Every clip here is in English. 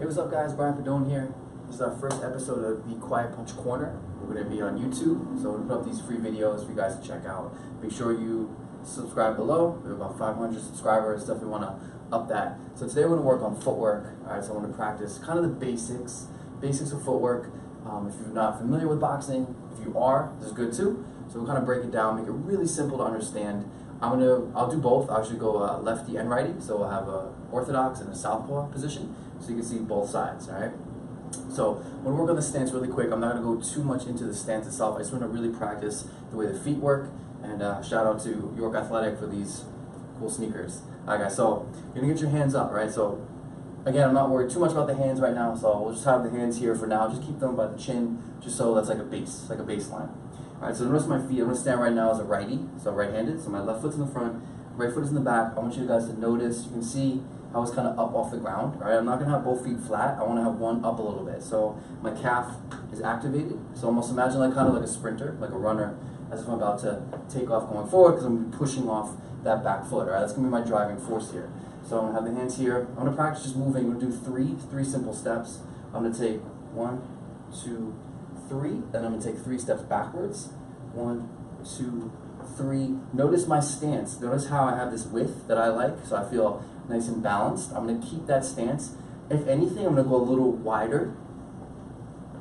Hey, what's up guys, Brian Padone here. This is our first episode of the Quiet Punch Corner. We're going to be on YouTube, so we'll put up these free videos for you guys to check out. Make sure you subscribe below. We have about 500 subscribers, definitely want to up that. So today we're going to work on footwork. Alright, so I want to practice kind of the basics of footwork. If you're not familiar with boxing, if you are, this is good too. So we'll kind of break it down, make it really simple to understand. I'll do both. I'll actually go lefty and righty, so we'll have a orthodox and a southpaw position, so you can see both sides, all right? So we'll work on the stance really quick. I'm not going to go too much into the stance itself. I just want to really practice the way the feet work, and shout out to York Athletic for these cool sneakers. All right, guys, so you're going to get your hands up, right? So again, I'm not worried too much about the hands right now, so we'll just have the hands here for now. Just keep them by the chin, just so that's like a base, like a baseline. All right, so notice my feet. I'm going to stand right now as a righty, so right-handed. So my left foot's in the front, right foot is in the back. I want you guys to notice, you can see how it's kind of up off the ground. All right, I'm not going to have both feet flat. I want to have one up a little bit. So my calf is activated. So almost imagine like kind of like a sprinter, like a runner, as if I'm about to take off going forward, because I'm going to be pushing off that back foot. All right, that's going to be my driving force here. So I'm going to have the hands here. I'm going to practice just moving. I'm going to do three simple steps. I'm going to take 1, 2, 3. Then I'm going to take 3 steps backwards. 1, 2, 3. Notice my stance. Notice how I have this width that I like, so I feel nice and balanced. I'm going to keep that stance. If anything, I'm going to go a little wider.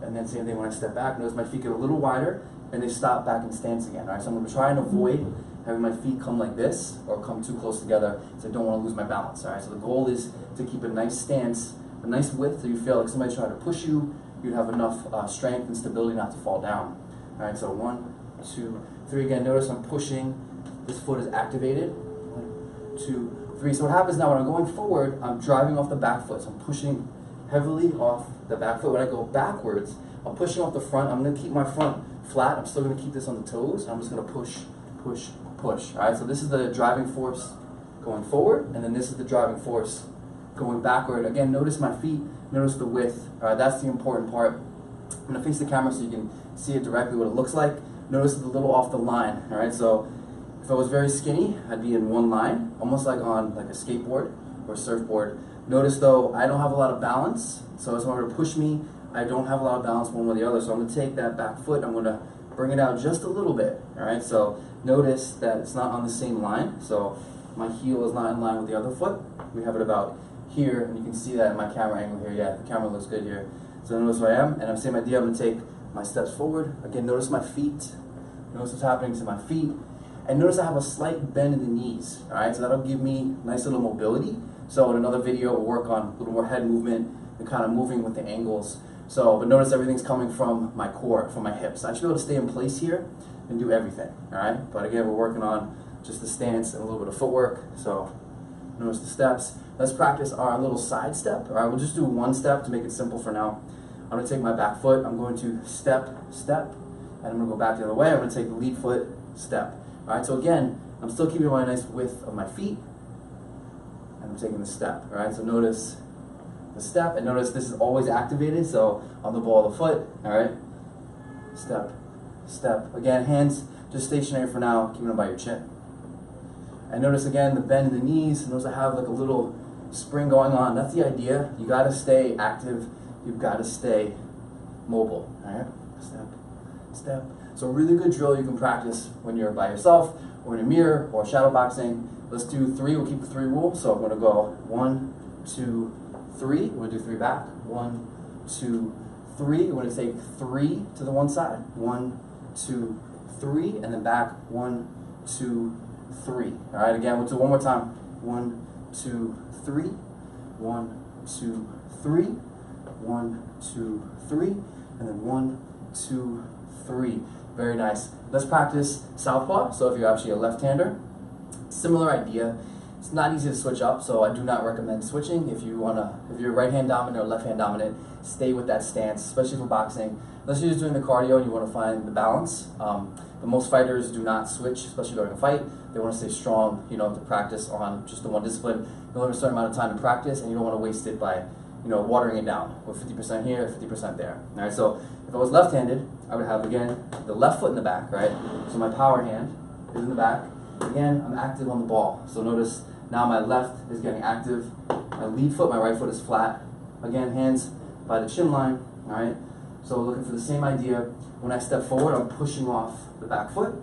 And then same thing when I step back. Notice my feet get a little wider, and they stop back in stance again. All right, so I'm going to try and avoid having my feet come like this or come too close together, so I don't want to lose my balance. All right, so the goal is to keep a nice stance, a nice width, so you feel like somebody's trying to push you. You'd have enough strength and stability not to fall down. All right, so 1, 2, 3. Again, notice I'm pushing. This foot is activated. 1, 2, 3. So what happens now when I'm going forward, I'm driving off the back foot. So I'm pushing heavily off the back foot. When I go backwards, I'm pushing off the front. I'm going to keep my front flat. I'm still going to keep this on the toes. I'm just going to push, push, push. All right, so this is the driving force going forward, and then this is the driving force going backward. Again, notice my feet. Notice the width. All right, that's the important part. I'm going to face the camera so you can see it directly what it looks like. Notice it's a little off the line. All right, so if I was very skinny, I'd be in one line, almost like on like a skateboard or surfboard. Notice though, I don't have a lot of balance, so as order to push me, I don't have a lot of balance one way or the other. So I'm going to take that back foot, I'm going to bring it out just a little bit. All right, so notice that it's not on the same line. So my heel is not in line with the other foot. We have it about here, and you can see that in my camera angle here. Yeah, the camera looks good here. So notice where I am, and I'm same idea. I'm going to take my steps forward. Again, notice my feet. Notice what's happening to my feet. And notice I have a slight bend in the knees. Alright, so that'll give me nice little mobility. So in another video, we'll work on a little more head movement and kind of moving with the angles. So, but notice everything's coming from my core, from my hips. I should be able to stay in place here and do everything. Alright, but again, we're working on just the stance and a little bit of footwork. So notice the steps. Let's practice our little side step. Alright, we'll just do one step to make it simple for now. I'm going to take my back foot, I'm going to step, step, and I'm going to go back the other way. I'm going to take the lead foot, step. Alright, so again, I'm still keeping my nice width of my feet, and I'm taking the step. Alright, so notice the step, and notice this is always activated, so on the ball of the foot, alright, step, step. Again, hands just stationary for now, keeping them by your chin. And notice again the bend in the knees, notice I have like a little spring going on. That's the idea. You got to stay active. You've got to stay mobile, all right? Step, step. So a really good drill you can practice when you're by yourself or in a mirror or shadow boxing. Let's do 3. We'll keep the 3 rule. So I'm going to go 1, 2, 3. We're going to do 3 back. 1, 2, 3. We're going to take 3 to the one side. 1, 2, 3, and then back. 1, 2, 3. All right. Again, we'll do one more time. 1, 2, 3. 1, 2, 3. 1, 2, 3, and then 1, 2, 3. Very nice. Let's practice southpaw. So if you're actually a left-hander, similar idea. It's not easy to switch up, so I do not recommend switching. If you're right hand dominant or left hand dominant, stay with that stance, especially for boxing. Unless you're just doing the cardio and you want to find the balance. But most fighters do not switch, especially during a fight. They want to stay strong, to practice on just the one discipline. You only have a certain amount of time to practice, and you don't want to waste it by watering it down with 50% here, 50% there. All right, so if I was left-handed, I would have, again, the left foot in the back, right? So my power hand is in the back. Again, I'm active on the ball. So notice now my left is getting active. My lead foot, my right foot is flat. Again, hands by the chin line, all right? So we're looking for the same idea. When I step forward, I'm pushing off the back foot.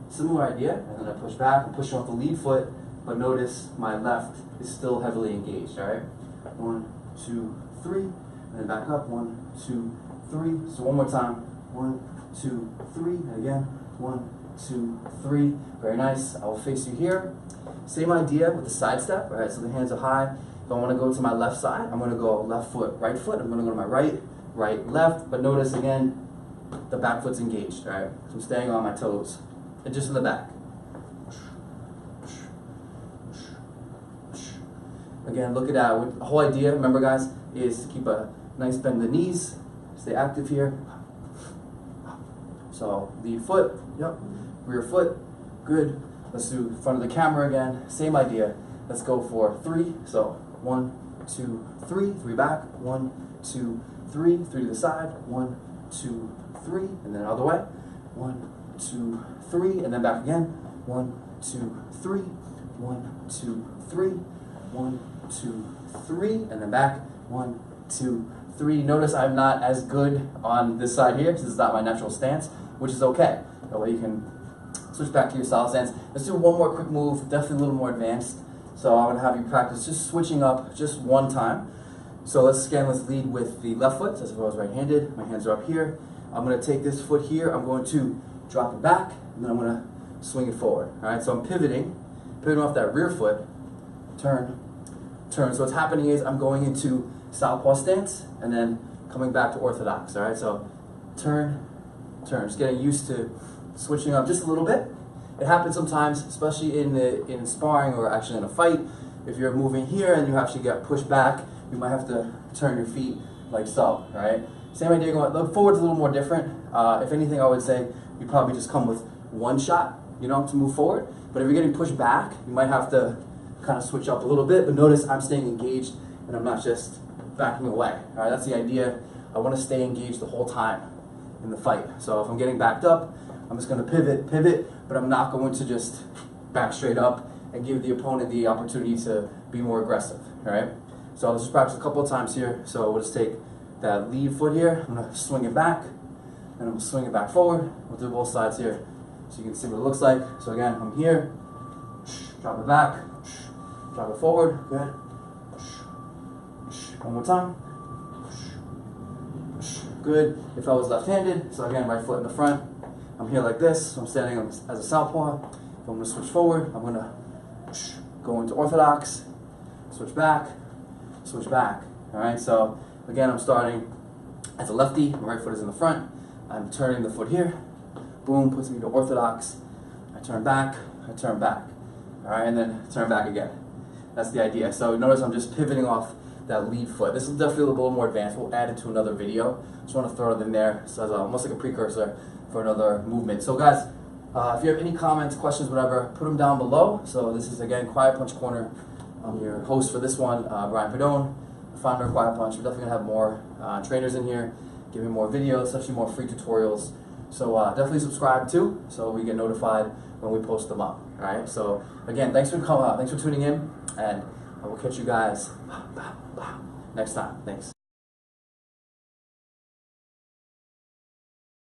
Similar idea, and then I push back, I'm pushing off the lead foot, but notice my left is still heavily engaged, all right? 1, 2, 3, and then back up, 1, 2, 3. So one more time, 1, 2, 3, and again, 1, 2, 3. Very nice. I will face you here. Same idea with the side step, all right? So the hands are high. If I want to go to my left side, I'm going to go left foot, right foot. I'm going to go to my right, right, left. But notice again, the back foot's engaged, all right? So I'm staying on my toes, and just in the back. Again, look at that. The whole idea, remember guys, is to keep a nice bend in the knees. Stay active here. So lead foot, yep. Rear foot, good. Let's do front of the camera again. Same idea. Let's go for 3. So 1, 2, 3. 3 back. 1, 2, 3. 3 to the side. 1, 2, 3. And then other way. 1, 2, 3. And then back again. 1, 2, 3. 1, 2, 3. 1, 2, 3. And then back. 1, 2, 3. Notice I'm not as good on this side here. This is not my natural stance, which is okay. That way you can switch back to your solid stance. Let's do one more quick move, definitely a little more advanced. So I'm gonna have you practice just switching up just one time. So let's lead with the left foot, as if I was right-handed. My hands are up here. I'm gonna take this foot here, I'm going to drop it back, and then I'm gonna swing it forward. All right, so I'm pivoting off that rear foot, turn, turn. So what's happening is I'm going into southpaw stance, and then coming back to orthodox, all right? So turn, turn, just getting used to switching up just a little bit. It happens sometimes, especially in sparring or actually in a fight. If you're moving here and you actually get pushed back, you might have to turn your feet like so, right? Same idea going, look forward's a little more different. If anything, I would say you probably just come with one shot, you know, to move forward. But if you're getting pushed back, you might have to kind of switch up a little bit, but notice I'm staying engaged and I'm not just backing away, all right? That's the idea. I want to stay engaged the whole time in the fight. So if I'm getting backed up, I'm just going to pivot, but I'm not going to just back straight up and give the opponent the opportunity to be more aggressive, all right? So let's just practice a couple of times here. So we'll just take that lead foot here, I'm going to swing it back, and I'm going to swing it back forward. We'll do both sides here so you can see what it looks like. So again, I'm here, drop it back, drop it forward, good. One more time. Good. If I was left-handed, so again, right foot in the front, I'm here like this, so I'm standing as a southpaw. If I'm going to switch forward, I'm going to go into orthodox, switch back, all right? So again, I'm starting as a lefty, my right foot is in the front, I'm turning the foot here, boom, puts me to orthodox, I turn back, all right, and then turn back again. That's the idea. So notice I'm just pivoting off that lead foot. This is definitely a little more advanced. We'll add it to another video. Just want to throw it in there so as almost like a precursor for another movement. So guys, if you have any comments, questions, whatever, put them down below. So this is again Quiet Punch Corner. I'm your host for this one, Brian Padone, the founder of Quiet Punch. We're definitely gonna have more trainers in here, giving more videos, especially more free tutorials. So definitely subscribe too, so we get notified when we post them up. All right. So again, thanks for tuning in, and I will catch you guys next time. Thanks.